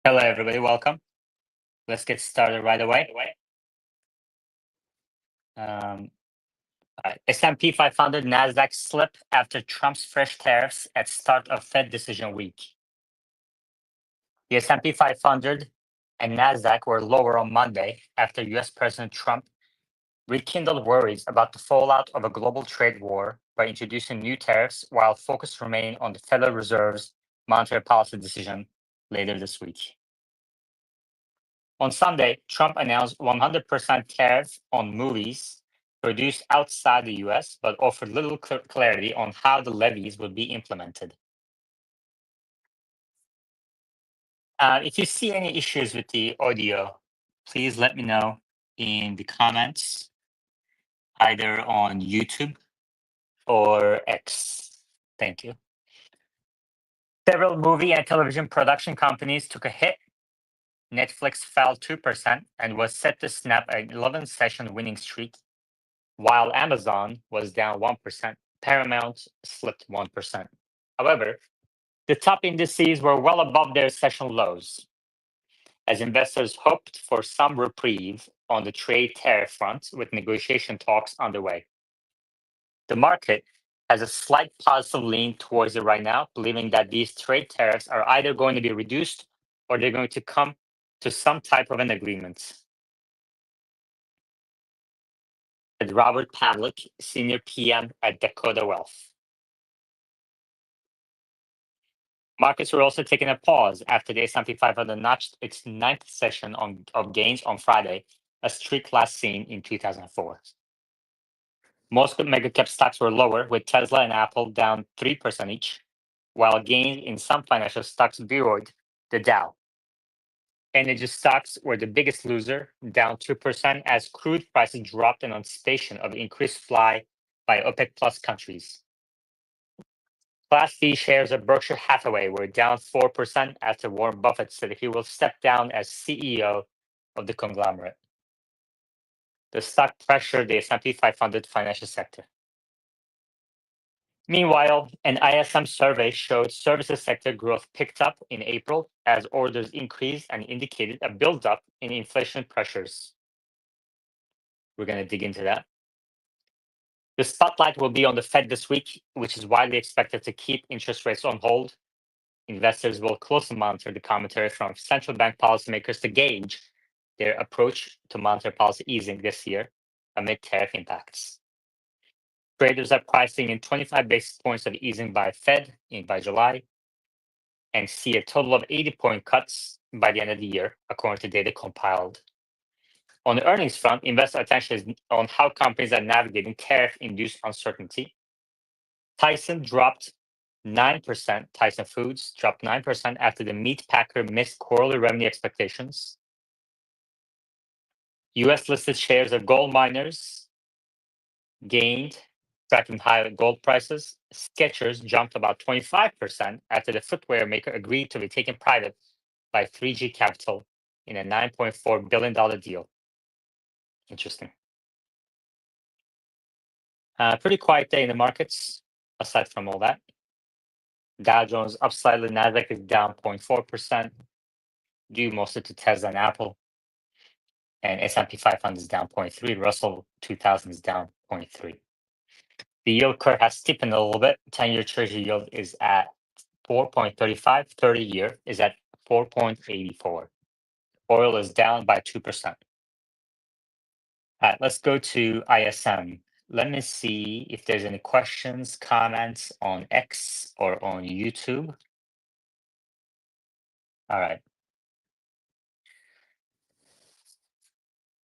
Hello, everybody. Welcome. Let's get started right away. Um, all right. S&P 500 Nasdaq slip after Trump's fresh tariffs at start of Fed decision week. The S&P 500 and Nasdaq were lower on Monday after U.S. President Trump rekindled worries about the fallout of a global trade war by introducing new tariffs, while focus remained on the Federal Reserve's monetary policy decision later this week. On Sunday, Trump announced 100% tariff on movies produced outside the US, but offered little clarity on how the levies would be implemented. If you see any issues with the audio, please let me know in the comments, either on YouTube or X. Thank you. Several movie and television production companies took a hit. Netflix fell 2% and was set to snap an 11-session winning streak, while Amazon was down 1%. Paramount slipped 1%. However, the top indices were well above their session lows, as investors hoped for some reprieve on the trade tariff front with negotiation talks underway. The market has a slight positive lean towards it right now, believing that these trade tariffs are either going to be reduced or they're going to come to some type of an agreement. Robert Pavlik, Senior PM at Dakota Wealth. Markets were also taking a pause after the S&P 500 notched its ninth session of gains on Friday, a streak last seen in 2004. Most mega-cap stocks were lower, with Tesla and Apple down 3% each, while gains in some financial stocks buoyed the Dow. Energy stocks were the biggest loser, down 2%, as crude prices dropped in anticipation of increased supply by OPEC Plus countries. Class D shares of Berkshire Hathaway were down 4% after Warren Buffett said he will step down as CEO of the conglomerate. The stock pressured the S&P 500 financial sector. Meanwhile, an ISM survey showed services sector growth picked up in April as orders increased and indicated a buildup in inflation pressures. We're going to dig into that. The spotlight will be on the Fed this week, which is widely expected to keep interest rates on hold. Investors will closely monitor the commentary from central bank policymakers to gauge their approach to monetary policy easing this year amid tariff impacts. Traders are pricing in 25 basis points of easing by Fed by July and see a total of 80-point cuts by the end of the year, according to data compiled. On the earnings front, investor attention is on how companies are navigating tariff-induced uncertainty. Tyson Foods dropped 9% after the meat packer missed quarterly revenue expectations. US listed shares of gold miners gained, tracking higher gold prices. Skechers jumped about 25% after the footwear maker agreed to be taken private by 3G Capital in a $9.4 billion deal. Interesting. Pretty quiet day in the markets, aside from all that. Dow Jones up slightly, Nasdaq is down 0.4%, due mostly to Tesla and Apple. And S&P 500 is down 0.3. Russell 2000 is down 0.3. The yield curve has steepened a little bit. 10-year Treasury yield is at 4.35. 30-year is at 4.84. Oil is down by 2%. All right, let's go to ISM. Let me see if there's any questions, comments on X or on YouTube. All right.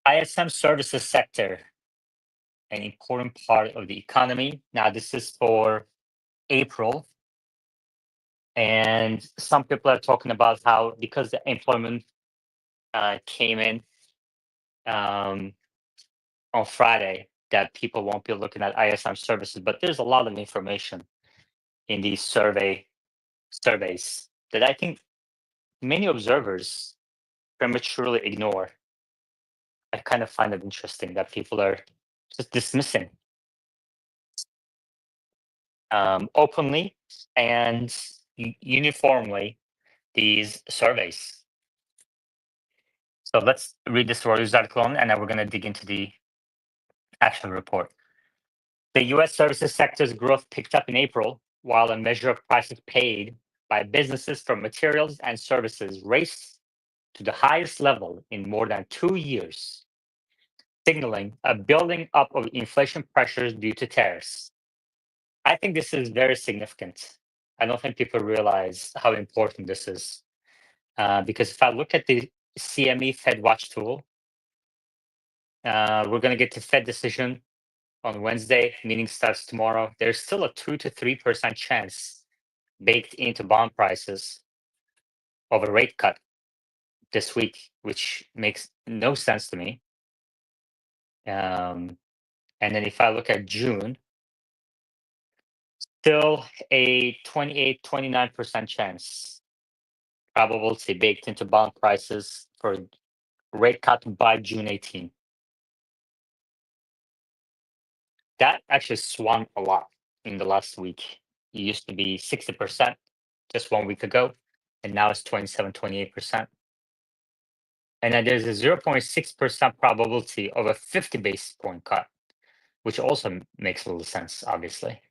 ISM services sector, an important part of the economy. Now, this is for April. And some people are talking about how, because the employment came in on Friday, that people won't be looking at ISM services. But there's a lot of information in these surveys that I think many observers prematurely ignore. I kind of find it interesting that people are just dismissing openly and uniformly these surveys. So let's read this Reuters article on, and then we're going to dig into the actual report. The U.S. services sector's growth picked up in April, while a measure of prices paid by businesses for materials and services raced to the highest level in more than 2 years, signaling a building up of inflation pressures due to tariffs. I think this is very significant. I don't think people realize how important this is. Because if I look at the CME Fed Watch tool, we're going to get to Fed decision on Wednesday. Meeting starts tomorrow. There's still a 2 to 3% chance baked into bond prices of a rate cut this week, which makes no sense to me. And then if I look at June, still a 28, 29% chance probability baked into bond prices for rate cut by June 18. That actually swung a lot in the last week. It used to be 60% just 1 week ago, and now it's 27, 28%. And then there's a 0.6% probability of a 50 basis point cut, which also makes a little sense, obviously.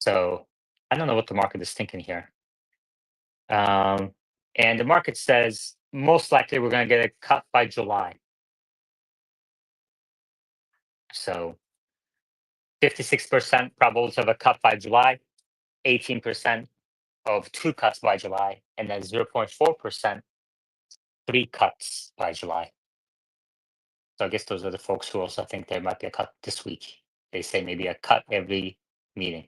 So I don't know what the market is thinking here. And the market says most likely we're going to get a cut by July. So 56% probability of a cut by July, 18% of 2 cuts by July, and then 0.4% 3 cuts by July. So I guess those are the folks who also think there might be a cut this week. They say maybe a cut every meeting.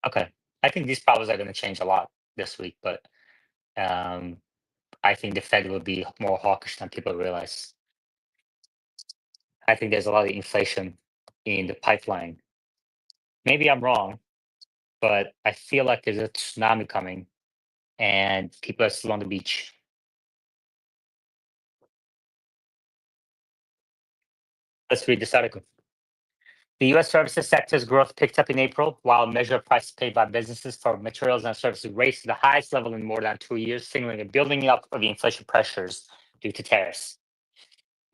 Okay. I think these problems are going to change a lot this week, but I think the Fed will be more hawkish than people realize. I think there's a lot of inflation in the pipeline. Maybe I'm wrong, but I feel like there's a tsunami coming and people are still on the beach. Let's read this article. The U.S. services sector's growth picked up in April, while measured prices paid by businesses for materials and services raised to the highest level in more than 2 years, signaling a building up of inflation pressures due to tariffs.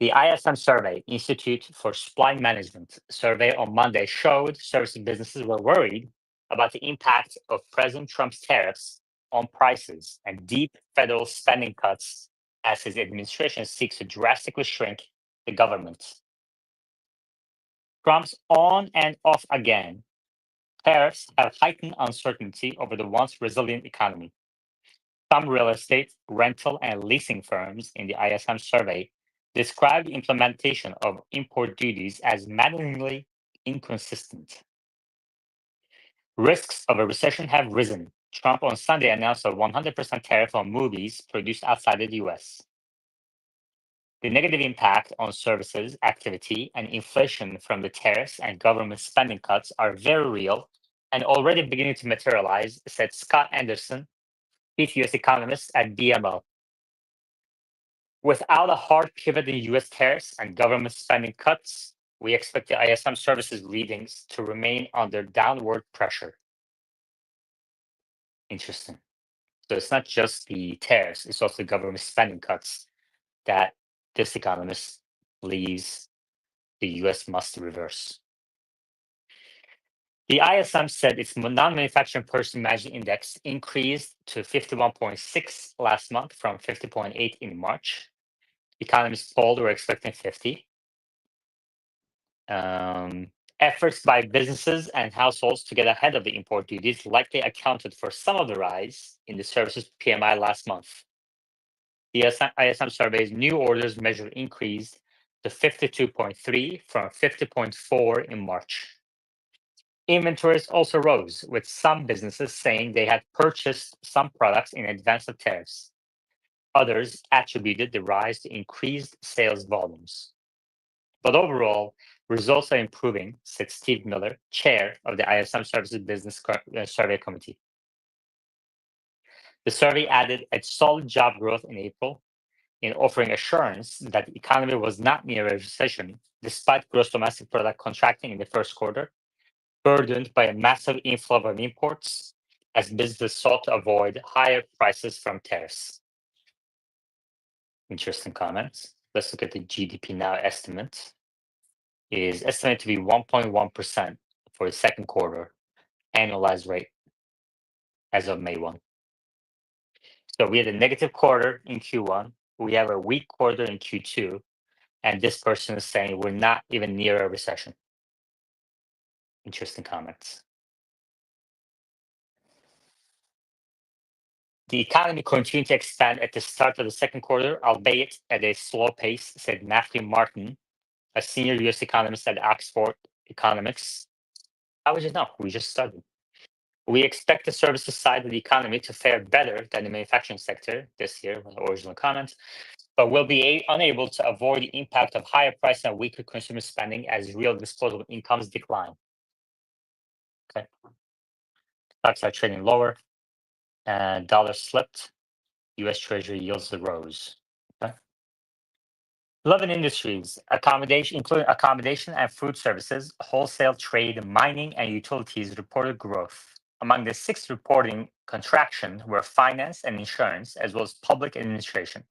The ISM survey, Institute for Supply Management survey on Monday showed services businesses were worried about the impact of President Trump's tariffs on prices and deep federal spending cuts as his administration seeks to drastically shrink the government. Trump's on and off again tariffs have heightened uncertainty over the once resilient economy. Some real estate, rental, and leasing firms in the ISM survey described the implementation of import duties as maddeningly inconsistent. Risks of a recession have risen. Trump on Sunday announced a 100% tariff on movies produced outside of the US. The negative impact on services, activity, and inflation from the tariffs and government spending cuts are very real and already beginning to materialize, said Scott Anderson, chief US economist at BMO. Without a hard pivot in US tariffs and government spending cuts, we expect the ISM services readings to remain under downward pressure. Interesting. So it's not just the tariffs, it's also government spending cuts that this economist believes the US must reverse. The ISM said its non-manufacturing purchasing management index increased to 51.6 last month from 50.8 in March. Economists polled were expecting 50. Efforts by businesses and households to get ahead of the import duties likely accounted for some of the rise in the services PMI last month. The ISM survey's new orders measure increased to 52.3 from 50.4 in March. Inventories also rose, with some businesses saying they had purchased some products in advance of tariffs. Others attributed the rise to increased sales volumes. But overall, results are improving, said Steve Miller, chair of the ISM Services Business Survey Committee. The survey added a solid job growth in April, in offering assurance that the economy was not near a recession, despite gross domestic product contracting in the first quarter, burdened by a massive inflow of imports as businesses sought to avoid higher prices from tariffs. Interesting comments. Let's look at the GDP now estimate. It is estimated to be 1.1% for the second quarter annualized rate as of May 1. So we had a negative quarter in Q1. We have a weak quarter in Q2. And this person is saying we're not even near a recession. Interesting comments. The economy continued to expand at the start of the second quarter, albeit at a slow pace, said Matthew Martin, a senior US economist at Oxford Economics. How would you know? We just started. We expect the services side of the economy to fare better than the manufacturing sector this year, was the original comment, but will be unable to avoid the impact of higher prices and weaker consumer spending as real disposable incomes decline. Okay. Stocks are trading lower and dollar slipped. US Treasury yields rose. Okay. 11 industries, accommodation, including accommodation and food services, wholesale trade, mining, and utilities reported growth. Among the six reporting contraction were finance and insurance, as well as public administration.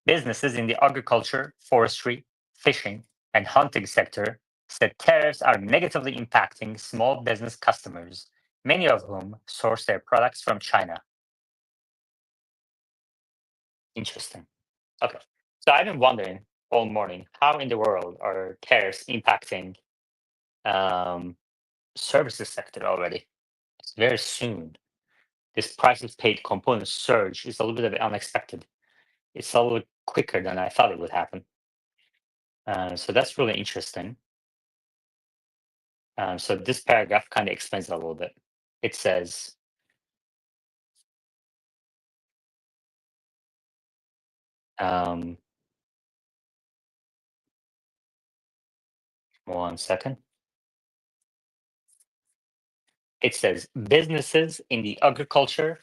Businesses in the agriculture, forestry, fishing, and hunting sector said tariffs are negatively impacting small business customers, many of whom source their products from China. Interesting. Okay. So I've been wondering all morning how in the world are tariffs impacting um, services sector already? It's very soon. This prices paid component surge is a little bit of unexpected. It's a little quicker than I thought it would happen. So that's really interesting. So this paragraph kind of explains it a little bit. It says, um, one second. It says businesses in the agriculture,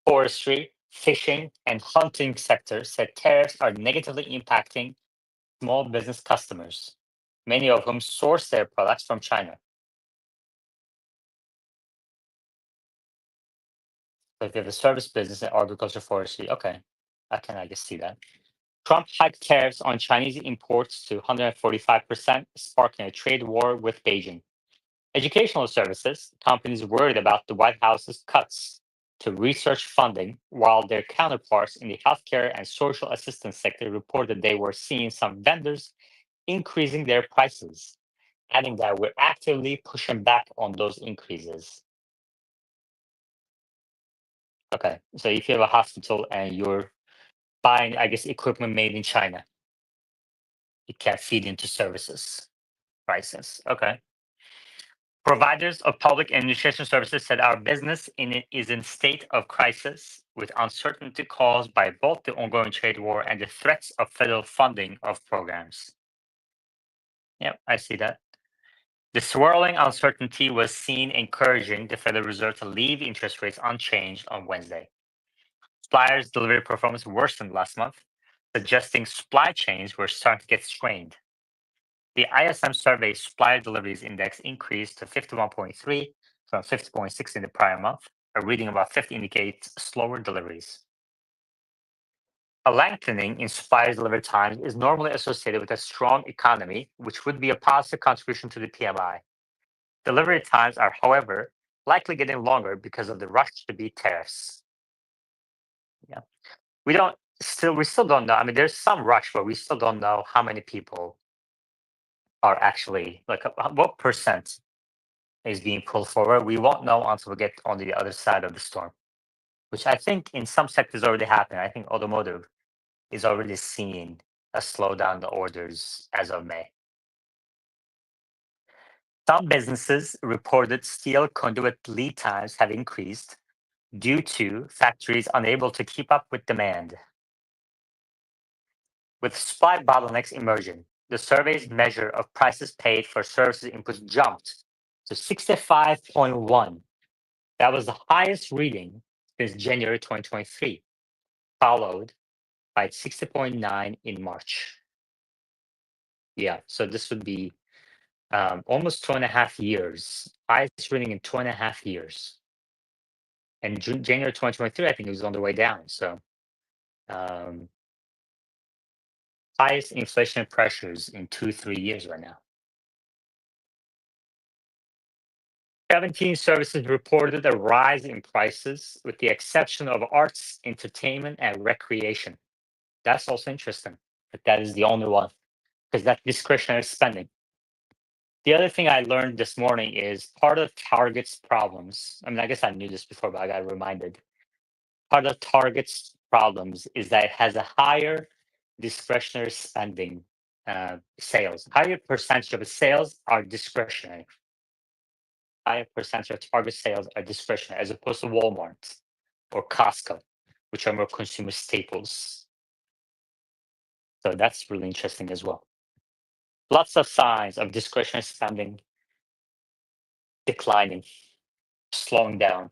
forestry, fishing, and hunting sectors said tariffs are negatively impacting small business customers, many of whom source their products from China. So if you have a service business in agriculture, forestry, okay, I guess see that. Trump hiked tariffs on Chinese imports to 145%, sparking a trade war with Beijing. Educational services, companies worried about the White House's cuts to research funding, while their counterparts in the healthcare and social assistance sector reported they were seeing some vendors increasing their prices, adding that we're actively pushing back on those increases. Okay, so if you have a hospital and you're buying, I guess, equipment made in China, it can feed into services prices. Okay. Providers of public administration services said our business is in state of crisis with uncertainty caused by both the ongoing trade war and the threats of federal funding of programs. Yep, I see that. The swirling uncertainty was seen encouraging the Federal Reserve to leave interest rates unchanged on Wednesday. Suppliers' delivery performance worsened last month, suggesting supply chains were starting to get strained. The ISM survey supplier deliveries index increased to 51.3 from 50.6 in the prior month. A reading about 50 indicates slower deliveries. A lengthening in supplier delivery times is normally associated with a strong economy, which would be a positive contribution to the PMI. Delivery times are, however, likely getting longer because of the rush to beat tariffs. Yeah. We still don't know. I mean, there's some rush, but we still don't know how many people are actually like what percent is being pulled forward. We won't know until we get on the other side of the storm, which I think in some sectors already happened. I think automotive is already seeing a slowdown in the orders as of May. Some businesses reported steel conduit lead times have increased due to factories unable to keep up with demand. With supply bottlenecks emerging, the survey's measure of prices paid for services inputs jumped to 65.1. That was the highest reading since January 2023, followed by 60.9 in March. Yeah, so this would be almost 2.5 years, highest reading in 2.5 years. And January 2023, I think it was on the way down. So highest inflation pressures in 2, 3 years right now. 17 services reported a rise in prices, with the exception of arts, entertainment, and recreation. That's also interesting. But that is the only one because that's discretionary spending. The other thing I learned this morning is part of Target's problems. I mean, I guess I knew this before, but I got reminded. Part of Target's problems is that it has a higher discretionary spending sales. Higher percentage of its sales are discretionary. Higher percentage of Target sales are discretionary as opposed to Walmart or Costco, which are more consumer staples. So that's really interesting as well. Lots of signs of discretionary spending declining, slowing down.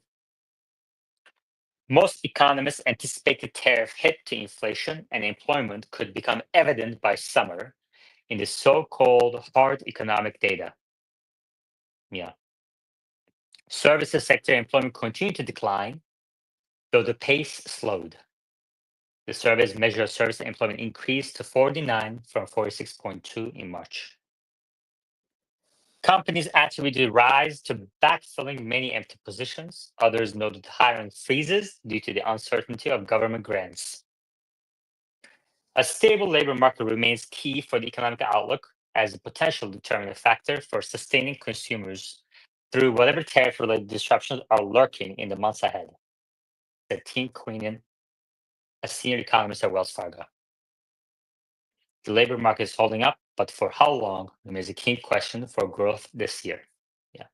Most economists anticipate the tariff hit to inflation and employment could become evident by summer in the so-called hard economic data. Yeah. Services sector employment continued to decline, though the pace slowed. The survey's measure of service employment increased to 49 from 46.2 in March. Companies attributed the rise to backfilling many empty positions. Others noted hiring freezes due to the uncertainty of government grants. A stable labor market remains key for the economic outlook as a potential determining factor for sustaining consumers through whatever tariff-related disruptions are lurking in the months ahead, said Tim Queenan, a senior economist at Wells Fargo. The labor market is holding up, but for how long remains a key question for growth this year. Yeah.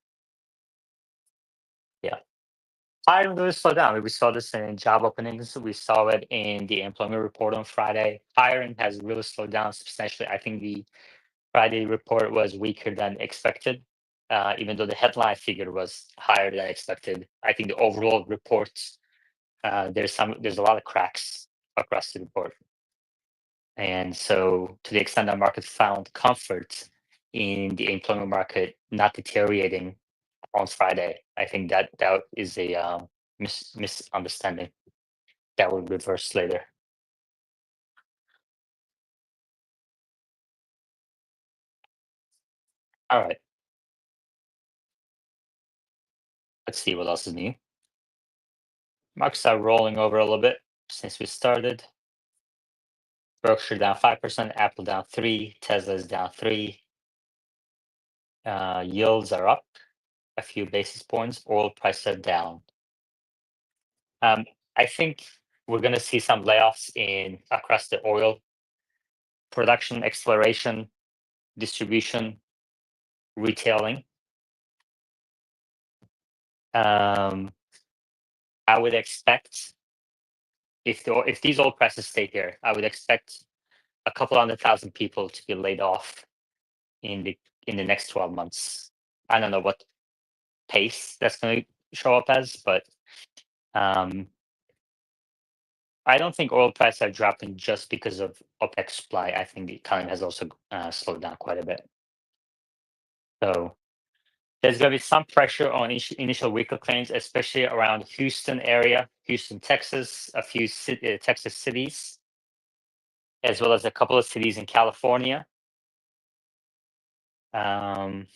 Yeah. Hiring really slowed down. We saw this in job openings. We saw it in the employment report on Friday. Hiring has really slowed down substantially. I think the Friday report was weaker than expected, even though the headline figure was higher than expected. I think the overall report, there's a lot of cracks across the report. And so to the extent that market found comfort in the employment market not deteriorating on Friday, I think that is a misunderstanding that will reverse later. All right, let's see what else is new. Markets are rolling over a little bit since we started. Berkshire down 5%, Apple down 3, Tesla is down 3. Yields are up a few basis points. Oil prices are down. I think we're going to see some layoffs in across the oil production, exploration, distribution, retailing. I would expect if these oil prices stay here, I would expect a couple 100,000 people to be laid off in the next 12 months. I don't know what pace that's going to show up as, but I don't think oil prices are dropping just because of OPEC supply. I think the economy has also slowed down quite a bit. So there's going to be some pressure on initial vehicle claims, especially around Houston area, Houston, Texas, a few Texas cities, as well as a couple of cities in California. And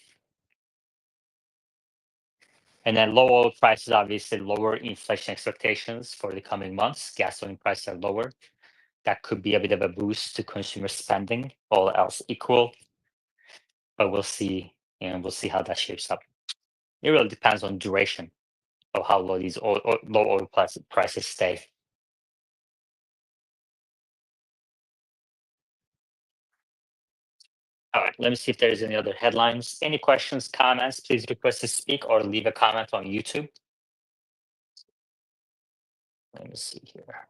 then low oil prices, obviously lower inflation expectations for the coming months. Gasoline prices are lower. That could be a bit of a boost to consumer spending, all else equal. But we'll see, and we'll see how that shapes up. It really depends on duration of how low these low oil prices stay. All right, let me see if there's any other headlines. Any questions, comments, please request to speak or leave a comment on YouTube. Let me see here.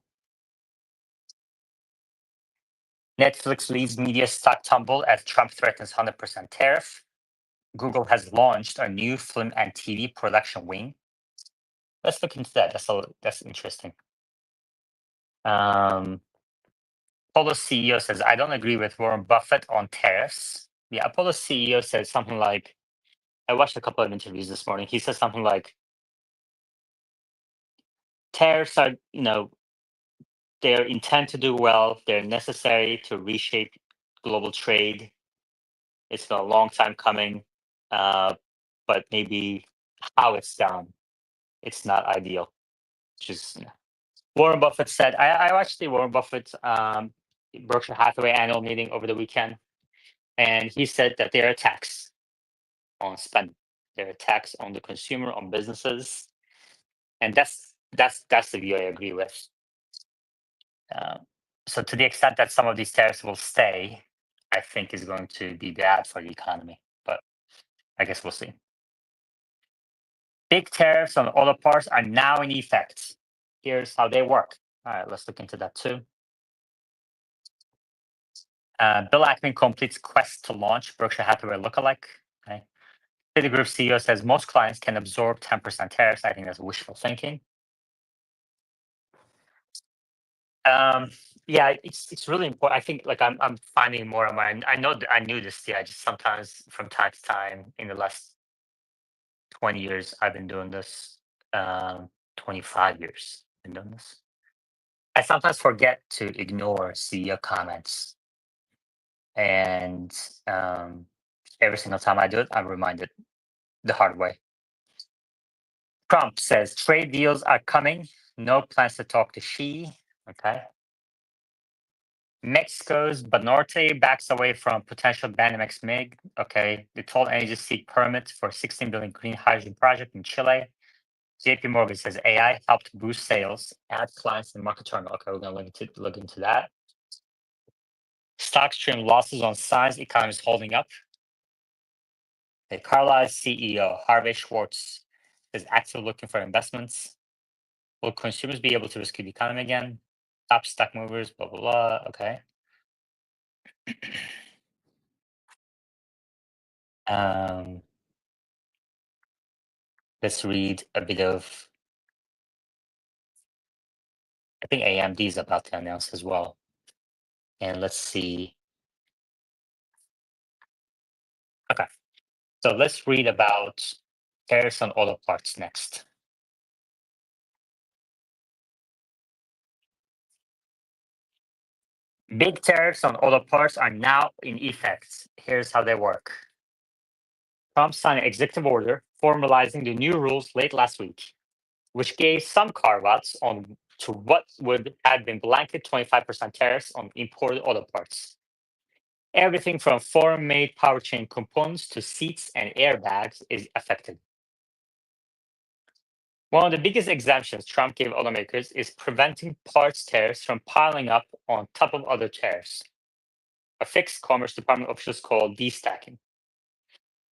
Netflix leads media stock tumble as Trump threatens 100% tariff. Google has launched a new film and TV production wing. Let's look into that. That's interesting. Apollo CEO says, I don't agree with Warren Buffett on tariffs. Yeah, Apollo CEO said something like, I watched a couple of interviews this morning. He said something like, tariffs are, they are intended to do well. They're necessary to reshape global trade. It's been a long time coming, uh, but maybe how it's done, it's not ideal. Just Warren Buffett said, I watched the Warren Buffett Berkshire Hathaway annual meeting over the weekend, and he said that they're a tax on spending, they're a tax on the consumer, on businesses, and that's the view I agree with. Um, so to the extent that some of these tariffs will stay, I think is going to be bad for the economy. But I guess we'll see. Big tariffs on auto parts are now in effect. Here's how they work. All right, let's look into that too. Bill Ackman completes quest to launch Berkshire Hathaway lookalike. Okay. Citigroup CEO says most clients can absorb 10% tariffs. I think that's wishful thinking. Um, yeah, it's really important. I think like I'm finding more and more. I know that I knew this. Yeah, just sometimes from time to time in the last 20 years I've been doing this. 25 years I've been doing this. I sometimes forget to ignore CEO comments, and um, every single time I do it, I'm reminded the hard way. Trump says trade deals are coming. No plans to talk to Xi. Okay. Mexico's Banorte backs away from potential Banamex MIG. Okay. The toll energy seek permits for 16 billion green hydrogen project in Chile. JP Morgan says AI helped boost sales, add clients in market terminal. Okay, we're going to look into that. Stocks trim losses on signs economy is holding up. Okay, Carlyle's CEO, Harvey Schwartz, is actively looking for investments. Will consumers be able to rescue the economy again? Top stock movers, blah, blah, blah. Okay. Um, let's read a bit of, I think AMD is about to announce as well. And let's see. Okay. So let's read about tariffs on auto parts next. Big tariffs on auto parts are now in effect. Here's how they work. Trump signed an executive order formalizing the new rules late last week, which gave some carve-outs on to what would have been blanket 25% tariffs on imported auto parts. Everything from foreign-made powertrain components to seats and airbags is affected. One of the biggest exemptions Trump gave automakers is preventing parts tariffs from piling up on top of other tariffs, a fix Commerce Department officials call destacking.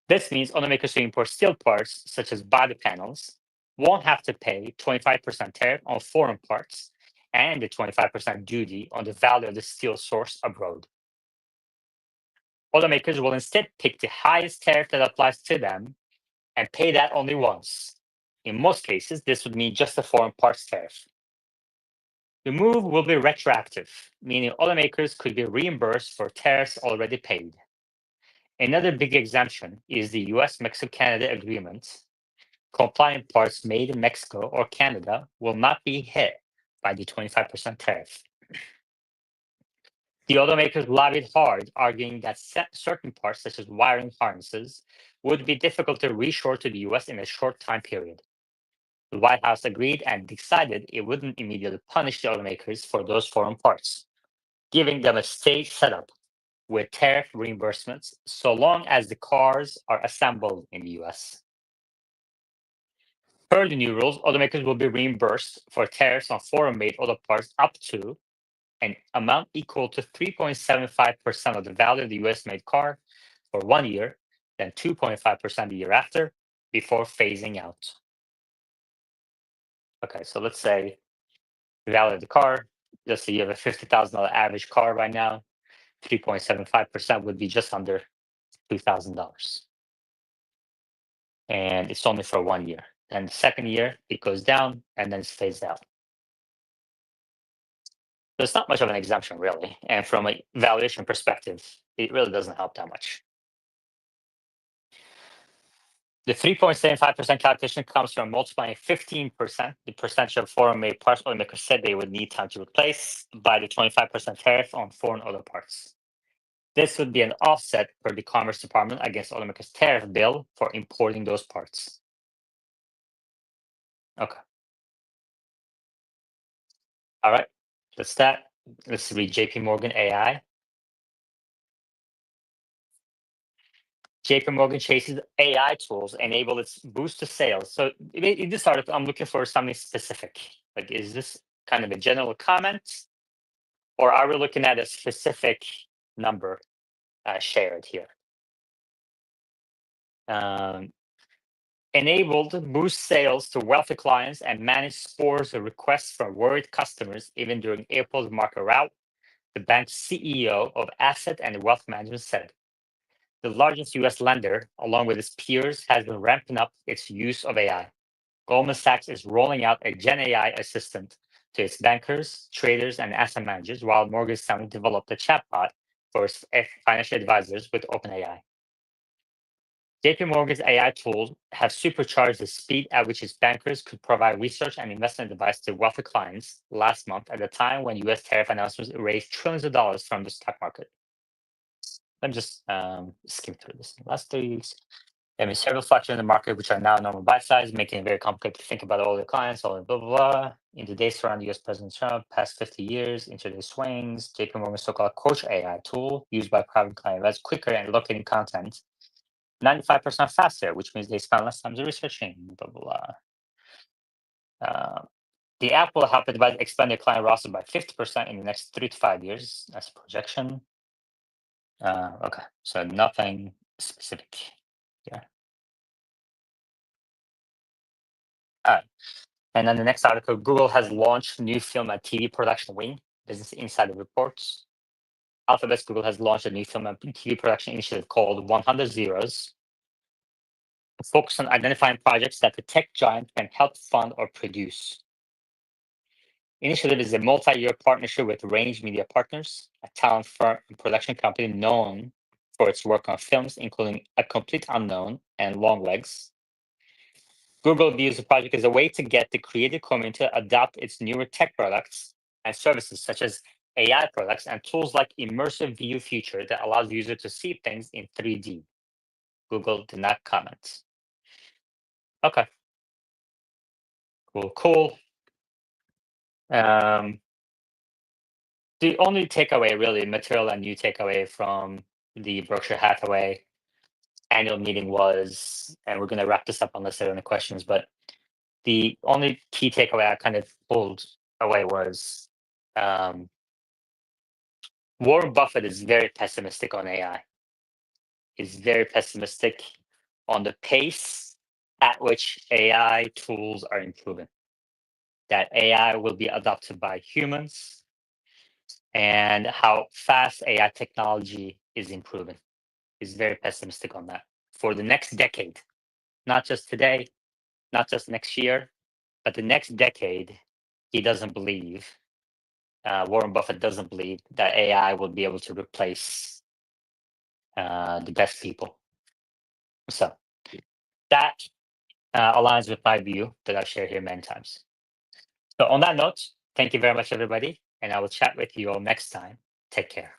This means automakers who import steel parts, such as body panels, won't have to pay 25% tariff on foreign parts and the 25% duty on the value of the steel sourced abroad. Automakers will instead pick the highest tariff that applies to them and pay that only once. In most cases, this would mean just the foreign parts tariff. The move will be retroactive, meaning automakers could be reimbursed for tariffs already paid. Another big exemption is the US Mexico Canada agreement. Compliant parts made in Mexico or Canada will not be hit by the 25% tariff. The automakers lobbied hard, arguing that certain parts, such as wiring harnesses, would be difficult to reshore to the US in a short time period. The White House agreed and decided it wouldn't immediately punish the automakers for those foreign parts, giving them a stage setup with tariff reimbursements so long as the cars are assembled in the US. Per the new rules, automakers will be reimbursed for tariffs on foreign-made auto parts up to an amount equal to 3.75% of the value of the US-made car for 1 year, then 2.5% the year after, before phasing out. Okay, so let's say the value of the car, let's say you have a $50,000 average car right now, 3.75% would be just under $2,000. And it's only for 1 year. Then the second year, it goes down and then it's phased out. So it's not much of an exemption, really. And from a valuation perspective, it really doesn't help that much. The 3.75% calculation comes from multiplying 15%, the percentage of foreign made parts automakers said they would need time to replace, by the 25% tariff on foreign auto parts. This would be an offset for the Commerce Department against automakers' tariff bill for importing those parts. Okay. All right. That's that. Let's read JP Morgan AI. JP Morgan Chase's AI tools enable its boost to sales. So in this article, I'm looking for something specific. Like, is this kind of a general comment, or are we looking at a specific number shared here? Um, enabled to boost sales to wealthy clients and manage scores of requests from worried customers even during April's market rout, the bank's CEO of Asset and Wealth Management said. The largest US lender, along with its peers, has been ramping up its use of AI. Goldman Sachs is rolling out a Gen AI assistant to its bankers, traders, and asset managers, while Morgan Stanley developed a chatbot for its financial advisors with OpenAI. JP Morgan's AI tools have supercharged the speed at which its bankers could provide research and investment advice to wealthy clients last month at a time when US tariff announcements raised trillions of dollars from the stock market. Let me just skim through this. Last 3 weeks, there have been several fluctuations in the market, which are now normal bite size, making it very complicated to think about all the clients, all the blah, blah, blah. In the days surrounding US President Trump, past 50 years, intraday swings, JP Morgan's so-called Coach AI tool, used by private clients, was quicker and locating content 95% faster, which means they spend less time researching, blah, blah, blah. The app will help advise expand their client roster by 50% in the next 3 to 5 years. That's a projection. Okay, so nothing specific here. All right. And then the next article, Google has launched new film and TV production wing. Business Insider reports. Alphabet's Google has launched a new film and TV production initiative called 100 Zeros, focused on identifying projects that the tech giant can help fund or produce. Initiative is a multi-year partnership with Range Media Partners, a talent firm and production company known for its work on films, including A Complete Unknown and Longlegs. Google views the project as a way to get the creative community to adopt its newer tech products and services, such as AI products and tools like Immersive View Future that allows users to see things in 3D. Google did not comment. Okay. Cool. The only takeaway, really, material and new takeaway from the Berkshire Hathaway annual meeting was, and we're going to wrap this up unless there are any questions, but the only key takeaway I kind of pulled away was Warren Buffett is very pessimistic on AI. He's very pessimistic on the pace at which AI tools are improving, that AI will be adopted by humans, and how fast AI technology is improving. He's very pessimistic on that for the next decade, not just today, not just next year, but the next decade. He doesn't believe, Warren Buffett doesn't believe that AI will be able to replace the best people. So that aligns with my view that I've shared here many times. So on that note, thank you very much, everybody, and I will chat with you all next time. Take care.